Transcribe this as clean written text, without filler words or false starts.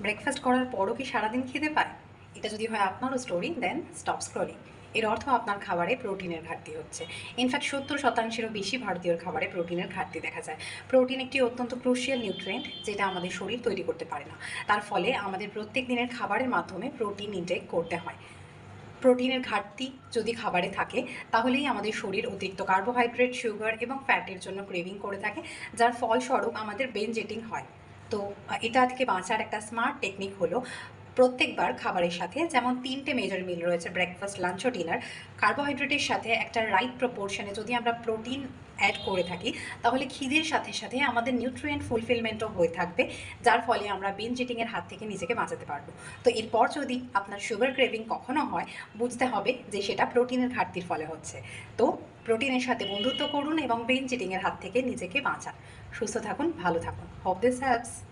Breakfast করার পরও কি সারাদিন খিদে পায়? এটা যদি হয় আপনারও স্টোরি, দেন স্টপ স্ক্রলিং। এর অর্থ আপনার খাবারে প্রোটিনের ঘাটতি হচ্ছে। ইনফ্যাক্ট 70%-এরও বেশি ভারতীয় খাবারে প্রোটিনের ঘাটতি দেখা যায়। প্রোটিন একটি অত্যন্ত ক্রুশিয়াল নিউট্রিয়েন্ট, যেটা আমাদের শরীর তৈরি করতে পারে না। তার ফলে আমাদের প্রত্যেক দিনের খাবারের মাধ্যমে প্রোটিন ইনটেক করতে হয়। প্রোটিনের ঘাটতি যদি খাবারে থাকে, তাহলেই আমাদের শরীর অতিরিক্ত কার্বোহাইড্রেট, সুগার এবং ফ্যাটের জন্য ক্রেভিং করে থাকে, যার ফলস্বরূপ আমাদের বেঞ্জ ইটিং হয়। তো এটা থেকে বাঁচার একটা স্মার্ট টেকনিক হলো প্রত্যেকবার খাবারের সাথে, যেমন 3টে মেজর মিল রয়েছে, ব্রেকফাস্ট, লাঞ্চ ও ডিনার, কার্বোহাইড্রেটের সাথে একটা রাইট প্রপোর্শনে যদি আমরা প্রোটিন অ্যাড করে থাকি, তাহলে খিদের সাথে সাথে আমাদের নিউট্রিয়েন্ট ফুলফিলমেন্টও হয়ে থাকবে, যার ফলে আমরা বিঞ্জ ইটিংয়ের হাত থেকে নিজেকে বাঁচাতে পারবো। তো এরপর যদি আপনার সুগার ক্রেভিং কখনো হয়, বুঝতে হবে যে সেটা প্রোটিনের ঘাটতির ফলে হচ্ছে। তো প্রোটিনের সাথে বন্ধুত্ব করুন এবং বিঞ্জ ইটিংয়ের হাত থেকে নিজেকে বাঁচান। সুস্থ থাকুন, ভালো থাকুন। Hope this helps.